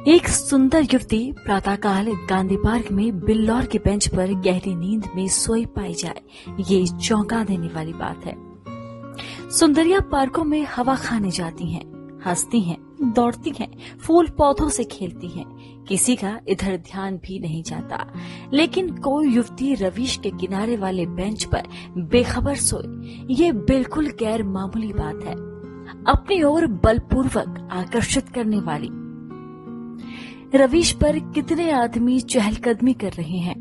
एक सुंदर युवती प्रातःकाल गांधी पार्क में बिल्लौर के बेंच पर गहरी नींद में सोई पाई जाए, ये चौंका देने वाली बात है। सुंदरियां पार्कों में हवा खाने जाती हैं, हंसती हैं, दौड़ती हैं, फूल पौधों से खेलती हैं, किसी का इधर ध्यान भी नहीं जाता। लेकिन कोई युवती रवीश के किनारे वाले बेंच पर बेखबर सोए, ये बिल्कुल गैर मामूली बात है, अपनी ओर बलपूर्वक आकर्षित करने वाली। रवीश पर कितने आदमी चहलकदमी कर रहे हैं,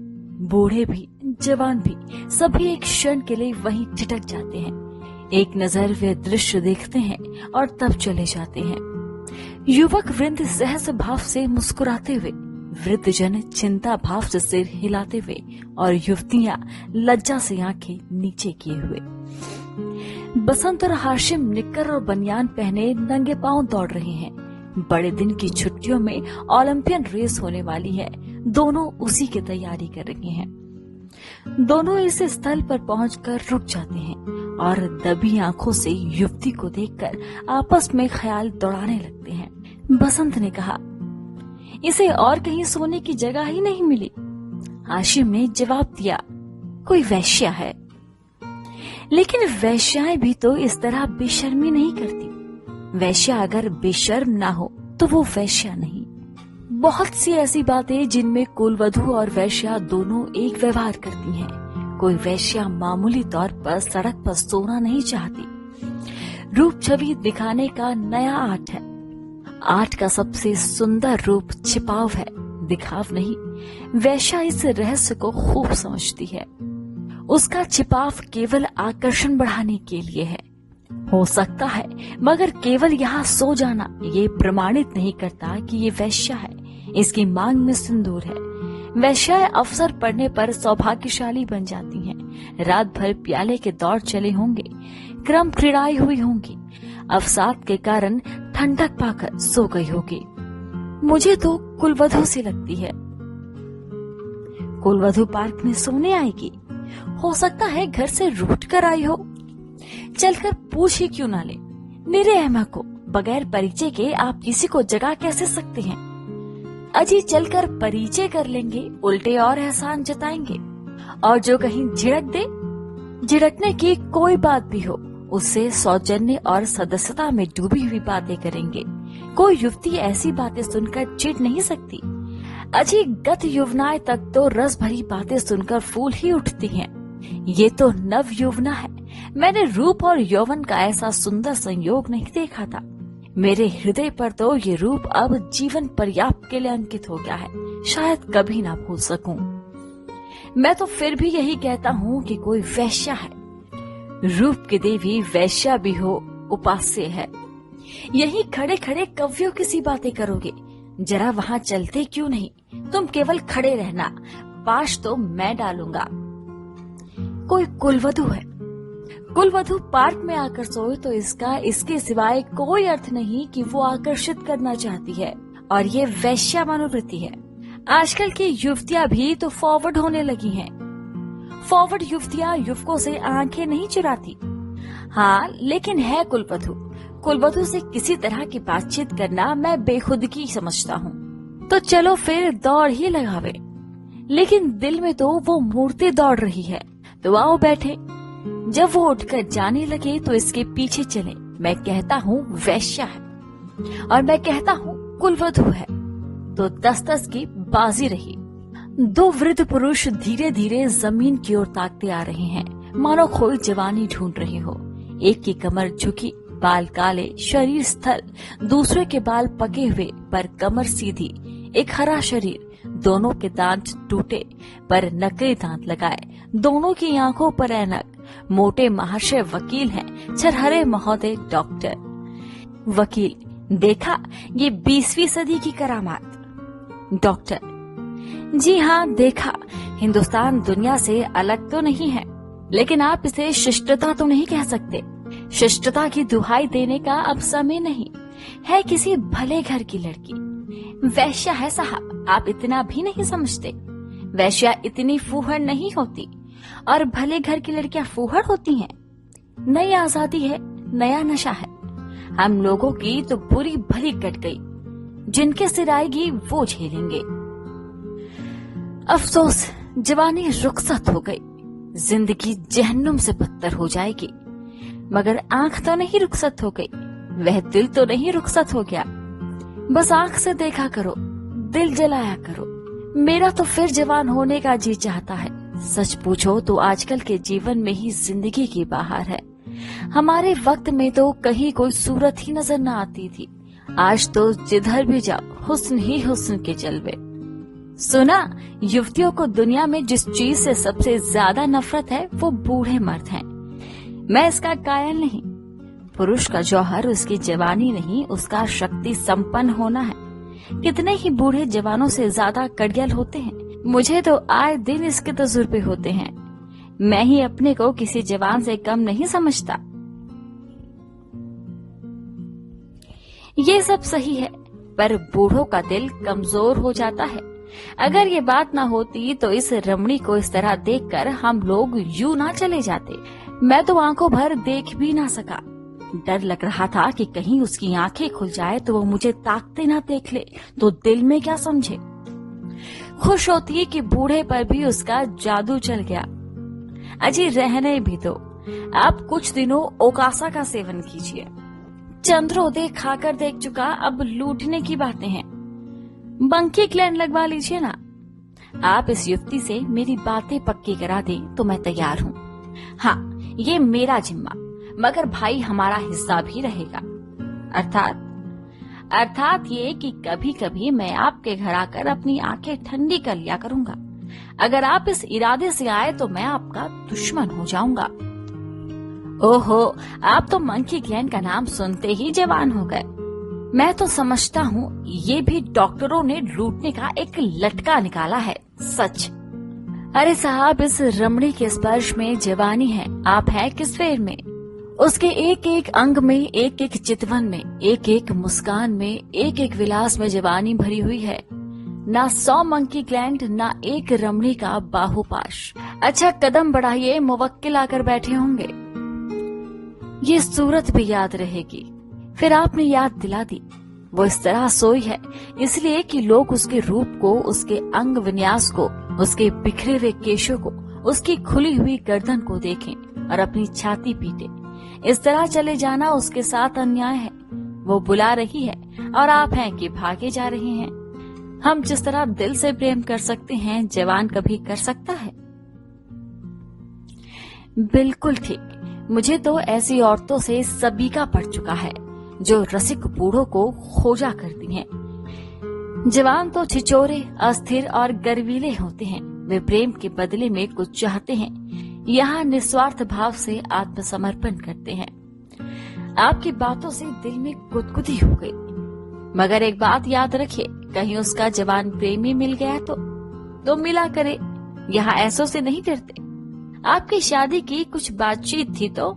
बूढ़े भी जवान भी, सभी एक क्षण के लिए वहीं ठिठक जाते हैं। एक नजर वे दृश्य देखते हैं और तब चले जाते हैं। युवक वृंद सहज भाव से मुस्कुराते हुए, वृद्ध जन चिंता भाव से सिर हिलाते हुए और युवतियां लज्जा से आंखें नीचे किए हुए। बसंत और हाशिम निक्कर और बनियान पहने नंगे पांव दौड़ रहे हैं। बड़े दिन की छुट्टियों में ओलंपियन रेस होने वाली है, दोनों उसी की तैयारी कर रहे हैं। दोनों इस स्थल पर पहुंचकर रुक जाते हैं और दबी आंखों से युवती को देखकर आपस में ख्याल दौड़ाने लगते हैं। बसंत ने कहा, इसे और कहीं सोने की जगह ही नहीं मिली। हाशिम ने जवाब दिया, कोई वैश्या है। लेकिन वैश्याएं भी तो इस तरह बेशर्मी नहीं करती। वैश्या अगर बेशर्म ना हो तो वो वैश्या नहीं। बहुत सी ऐसी बातें जिनमें कुलवधू और वैश्या दोनों एक व्यवहार करती हैं। कोई वैश्या मामूली तौर पर सड़क पर सोना नहीं चाहती। रूप छवि दिखाने का नया आर्ट है। आर्ट का सबसे सुंदर रूप छिपाव है, दिखाव नहीं। वैश्या इस रहस्य को खूब समझती है। उसका छिपाव केवल आकर्षण बढ़ाने के लिए है, हो सकता है, मगर केवल यहाँ सो जाना ये प्रमाणित नहीं करता कि ये वैश्या है। इसकी मांग में सिंदूर है। वैश्याएं अवसर पड़ने पर सौभाग्यशाली बन जाती हैं। रात भर प्याले के दौड़ चले होंगे, क्रम क्रीड़ाई हुई होंगी, अवसाद के कारण ठंडक पाकर सो गई होगी। मुझे तो कुलवधू सी लगती है। कुलवधू पार्क में सोने आएगी, हो सकता है घर से रूठ कर आई हो। चलकर पूछ ही क्यों ना ले। मेरे अहमा को बगैर परिचय के आप किसी को जगा कैसे सकते हैं? अजी चलकर परिचय कर लेंगे, उल्टे और एहसान जताएंगे। और जो कहीं झिड़क दे, झिड़कने की कोई बात भी हो, उससे सौजन्य और सदस्यता में डूबी हुई बातें करेंगे। कोई युवती ऐसी बातें सुनकर चिढ़ नहीं सकती। अजी गत युवनाएं तक तो रस भरी बातें सुनकर फूल ही उठती हैं। ये तो नव युवना है। मैंने रूप और यौवन का ऐसा सुंदर संयोग नहीं देखा था। मेरे हृदय पर तो ये रूप अब जीवन पर्याप्त के लिए अंकित हो गया है, शायद कभी ना भूल सकूं। मैं तो फिर भी यही कहता हूँ कि कोई वैश्या है। रूप की देवी वैश्या भी हो, उपास्य है। यही खड़े खड़े कव्यों की सी बातें करोगे, जरा वहाँ चलते क्यों नहीं? तुम केवल खड़े रहना, पाश तो मैं डालूंगा। कोई कुलवधू है। कुलवधू पार्क में आकर सोए तो इसका इसके सिवाय कोई अर्थ नहीं कि वो आकर्षित करना चाहती है, और ये वैश्या मनोवृत्ति है। आजकल की युवतियां भी तो फॉरवर्ड होने लगी हैं। फॉरवर्ड युवतियां युवकों से आंखें नहीं चुराती। हाँ, लेकिन है कुलवधू। कुलवधू से किसी तरह की बातचीत करना मैं बेखुदगी समझता हूँ। तो चलो फिर दौड़ ही लगावे। लेकिन दिल में तो वो मूर्ति दौड़ रही है, तो आओ बैठे। जब वो उठकर जाने लगे तो इसके पीछे चले। मैं कहता हूँ वैश्या है, और मैं कहता हूँ कुलवधू है, तो 10-10 की बाजी रही। दो वृद्ध पुरुष धीरे धीरे जमीन की ओर ताकते आ रहे हैं, मानो कोई जवानी ढूंढ रहे हो। एक की कमर झुकी, बाल काले, शरीर स्थल, दूसरे के बाल पके हुए पर कमर सीधी, एक हरा शरीर, दोनों के दांत टूटे पर नकली दांत लगाए, दोनों की आंखों पर ऐनक। मोटे महाशय वकील हैं, छरहरे महोदय डॉक्टर। वकील, देखा ये 20वीं सदी की करामात। डॉक्टर, जी हाँ देखा। हिंदुस्तान दुनिया से अलग तो नहीं है, लेकिन आप इसे शिष्टता तो नहीं कह सकते। शिष्टता की दुहाई देने का अब समय नहीं है। किसी भले घर की लड़की वैश्या है साहब, आप इतना भी नहीं समझते। वैश्या इतनी फूहड़ नहीं होती, और भले घर की लड़कियां फूहड़ होती हैं। नई आजादी है, नया नशा है। हम लोगों की तो बुरी भली कट गई। जिनके सिर आएगी वो झेलेंगे। अफसोस, जवानी रुखसत हो गई, जिंदगी जहन्नुम से बदतर हो जाएगी। मगर आंख तो नहीं रुखसत हो गई, वह दिल तो नहीं रुखसत हो गया। बस आंख से देखा करो, दिल जलाया करो। मेरा तो फिर जवान होने का जी चाहता है। सच पूछो तो आजकल के जीवन में ही जिंदगी की बहार है। हमारे वक्त में तो कहीं कोई सूरत ही नजर न आती थी। आज तो जिधर भी जाओ हुस्न ही हुस्न के जलवे। सुना, युवतियों को दुनिया में जिस चीज से सबसे ज्यादा नफरत है वो बूढ़े मर्द हैं। मैं इसका कायल नहीं। पुरुष का जौहर उसकी जवानी नहीं, उसका शक्ति संपन्न होना है। कितने ही बूढ़े जवानों से ज्यादा कड़ियल होते हैं। मुझे तो आए दिन इसके तजुर्बे होते हैं। मैं ही अपने को किसी जवान से कम नहीं समझता। ये सब सही है, पर बूढ़ों का दिल कमजोर हो जाता है। अगर ये बात ना होती तो इस रमणी को इस तरह देखकर हम लोग यूं ना चले जाते। मैं तो आंखों भर देख भी ना सका। डर लग रहा था कि कहीं उसकी आंखें खुल जाए तो वो मुझे ताकते ना देख ले तो दिल में क्या समझे। खुश होती है कि बूढ़े पर भी उसका जादू चल गया। अजी रहने भी दो, आप कुछ दिनों ओकासा का सेवन कीजिए। चंद्रोदय खाकर देख चुका, अब लूटने की बातें हैं। बंकी क्लैन लगवा लीजिए ना। आप इस युवती से मेरी बातें पक्की करा दें तो मैं तैयार हूँ। हाँ, ये मेरा जिम्मा, मगर भाई हमारा हिस्सा भी रहेगा। अर्थात ये कि कभी कभी मैं आपके घर आकर अपनी आंखें ठंडी कर लिया करूंगा। अगर आप इस इरादे से आए तो मैं आपका दुश्मन हो जाऊंगा। ओहो, आप तो मंकी क्लैन का नाम सुनते ही जवान हो गए। मैं तो समझता हूँ ये भी डॉक्टरों ने लूटने का एक लटका निकाला है। सच। अरे साहब, इस रमणी के स्पर्श में जवानी है। आप हैं किस फेर में? उसके एक एक अंग में, एक एक चितवन में, एक एक मुस्कान में, एक एक विलास में जवानी भरी हुई है। ना 100 मंकी क्लैंड, ना एक रमणी का बाहुपाश। अच्छा, कदम बढ़ाइए, मुवक्किल आकर बैठे होंगे। ये सूरत भी याद रहेगी। फिर आपने याद दिला दी। वो इस तरह सोई है इसलिए कि लोग उसके रूप को, उसके अंग विन्यास को, उसके बिखरे हुए केशों को, उसकी खुली हुई गर्दन को देखें और अपनी छाती पीटे। इस तरह चले जाना उसके साथ अन्याय है। वो बुला रही है और आप हैं कि भागे जा रहे हैं। हम जिस तरह दिल से प्रेम कर सकते हैं, जवान कभी कर सकता है? बिल्कुल ठीक। मुझे तो ऐसी औरतों से सबीका पड़ चुका है जो रसिक बूढ़ों को खोजा करती हैं। जवान तो छिचोरे, अस्थिर और गर्वीले होते हैं। वे प्रेम के बदले में कुछ चाहते हैं। यहाँ निस्वार्थ भाव से आत्मसमर्पण करते हैं। आपकी बातों से दिल में गुदगुदी हो गई। मगर एक बात याद रखिए, कहीं उसका जवान प्रेमी मिल गया तो मिला करे। यहाँ ऐसों से नहीं डरते। आपकी शादी की कुछ बातचीत थी तो?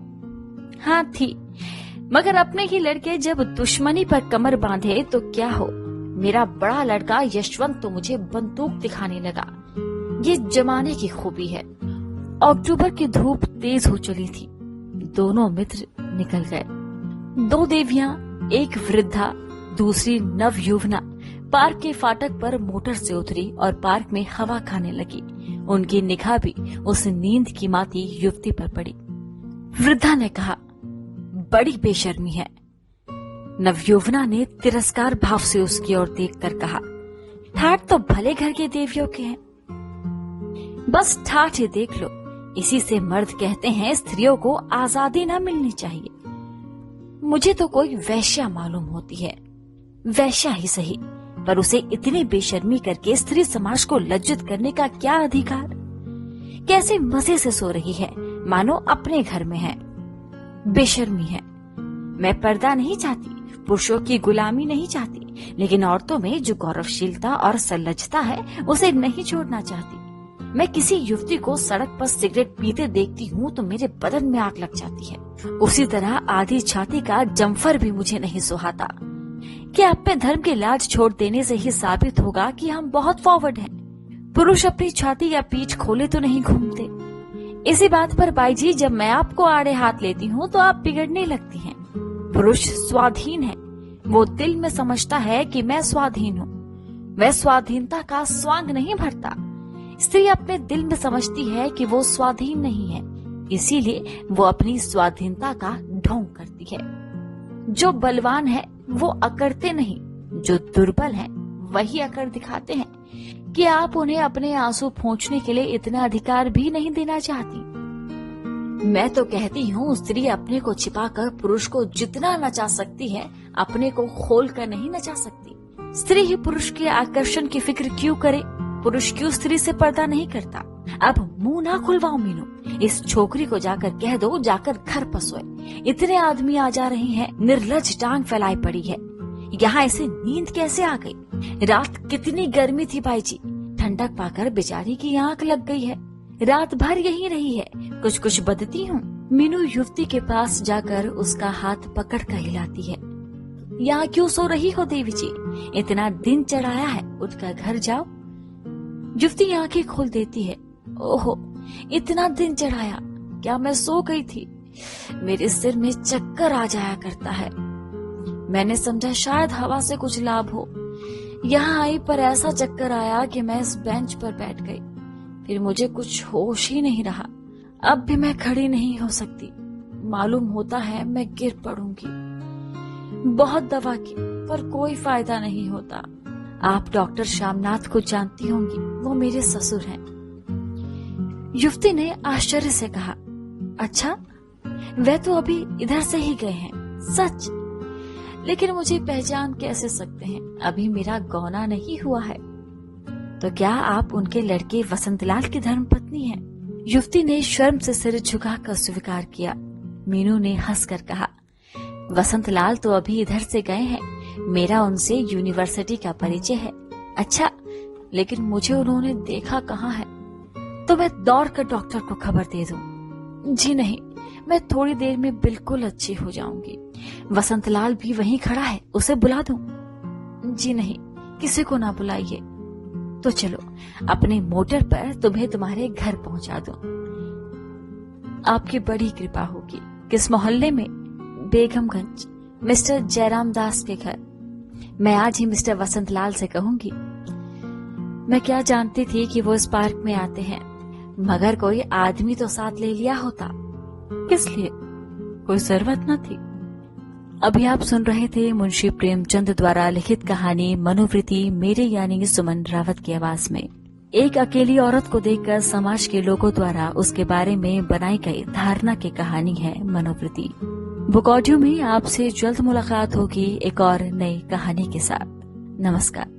हाँ थी, मगर अपने ही लड़के जब दुश्मनी पर कमर बांधे तो क्या हो। मेरा बड़ा लड़का यशवंत तो मुझे बंदूक दिखाने लगा। ये जमाने की खूबी है। अक्टूबर की धूप तेज हो चली थी। दोनों मित्र निकल गए। 2 देवियां, एक वृद्धा, दूसरी नवयुवना पार्क के फाटक पर मोटर से उतरी और पार्क में हवा खाने लगी। उनकी निगाह भी उस नींद की माती युवती पर पड़ी। वृद्धा ने कहा, बड़ी बेशर्मी है। नवयुवना ने तिरस्कार भाव से उसकी ओर देखकर कहा, ठाठ तो भले घर के देवियों के हैं। बस ठाठ ही देख लो। इसी से मर्द कहते हैं स्त्रियों को आजादी न मिलनी चाहिए। मुझे तो कोई वैश्या मालूम होती है। वैश्या ही सही, पर उसे इतनी बेशर्मी करके स्त्री समाज को लज्जित करने का क्या अधिकार? कैसे मजे से सो रही है, मानो अपने घर में है। बेशर्मी है। मैं पर्दा नहीं चाहती, पुरुषों की गुलामी नहीं चाहती, लेकिन औरतों में जो गौरवशीलता और सल्लजता है उसे नहीं छोड़ना चाहती। मैं किसी युवती को सड़क पर सिगरेट पीते देखती हूँ तो मेरे बदन में आग लग जाती है। उसी तरह आधी छाती का जम्फर भी मुझे नहीं सुहाता। क्या अपने धर्म के लाज छोड़ देने से ही साबित होगा कि हम बहुत फॉरवर्ड हैं? पुरुष अपनी छाती या पीठ खोले तो नहीं घूमते। इसी बात पर बाई जी, जब मैं आपको आड़े हाथ लेती हूँ तो आप बिगड़ने लगती हैं। पुरुष स्वाधीन है, वो दिल में समझता है कि मैं स्वाधीन हूँ। वह स्वाधीनता का स्वांग नहीं भरता। स्त्री अपने दिल में समझती है कि वो स्वाधीन नहीं है, इसीलिए वो अपनी स्वाधीनता का ढोंग करती है। जो बलवान है वो अकड़ते नहीं, जो दुर्बल है वही अकड़ दिखाते हैं कि आप उन्हें अपने आंसू पोंछने के लिए इतना अधिकार भी नहीं देना चाहती। मैं तो कहती हूँ स्त्री अपने को छिपाकर पुरुष को जितना नचा सकती है, अपने को खोल कर नहीं नचा सकती। स्त्री ही पुरुष के आकर्षण की फिक्र क्यों करे? पुरुष क्यों स्त्री से पर्दा नहीं करता? अब मुंह ना खुलवाओ मीनू, इस छोकरी को जाकर कह दो जाकर घर पर सोए। इतने आदमी आ जा रहे हैं, निर्लज टांग फैलाई पड़ी है। यहाँ ऐसे नींद कैसे आ गई? रात कितनी गर्मी थी भाई जी, ठंडक पाकर बेचारी की आंख लग गई है। रात भर यही रही है, कुछ कुछ बदती हूँ। मीनू युवती के पास जाकर उसका हाथ पकड़ कर हिलाती है। यहाँ क्यों सो रही हो देवी जी? इतना दिन चढ़ाया है, उठकर घर जाओ। युवती आंखें खोल देती है। ओहो, इतना दिन चढ़ाया, क्या मैं सो गई थी? मेरे सिर में चक्कर आ जाया करता है। मैंने समझा शायद हवा से कुछ लाभ हो। यहाँ आई पर ऐसा चक्कर आया कि मैं इस बेंच पर बैठ गई। फिर मुझे कुछ होश ही नहीं रहा। अब भी मैं खड़ी नहीं हो सकती। मालूम होता है मैं गिर पड़ूंगी। बहुत दवा की पर कोई फायदा नहीं होता। आप डॉक्टर श्यामनाथ को जानती होंगी, वो मेरे ससुर हैं। युवती ने आश्चर्य से कहा, अच्छा, वे तो अभी इधर से ही गए हैं। सच? लेकिन मुझे पहचान कैसे सकते हैं? अभी मेरा गौना नहीं हुआ है। तो क्या आप उनके लड़के वसंतलाल की धर्मपत्नी हैं? युवती ने शर्म से सिर झुकाकर स्वीकार किया। मीनू ने हंसकर कहा, वसंतलाल तो अभी इधर से गए हैं। मेरा उनसे यूनिवर्सिटी का परिचय है। अच्छा, लेकिन मुझे उन्होंने देखा कहाँ है? तो मैं दौड़कर डॉक्टर को खबर दे दूं? जी नहीं, मैं थोड़ी देर में बिल्कुल अच्छी हो जाऊंगी। वसंतलाल भी वहीं खड़ा है, उसे बुला दूं? जी नहीं, किसी को ना बुलाइए। तो चलो, अपने मोटर पर तुम्हें तुम्हारे घर पहुंचा दूं। आपकी बड़ी कृपा होगी। किस मोहल्ले में? बेगमगंज, मिस्टर जयराम दास के घर। मैं आज ही मिस्टर वसंतलाल से कहूंगी। मैं क्या जानती थी कि वो इस पार्क में आते हैं, मगर कोई आदमी तो साथ ले लिया होता। किस लिए? कोई जरूरत न थी। अभी आप सुन रहे थे मुंशी प्रेमचंद द्वारा लिखित कहानी मनोवृत्ति, मेरे यानी सुमन रावत की आवाज में। एक अकेली औरत को देखकर समाज के लोगों द्वारा उसके बारे में बनाई गई धारणा की कहानी है मनोवृत्ति। बुक ऑडियो में आपसे जल्द मुलाकात होगी एक और नई कहानी के साथ। नमस्कार।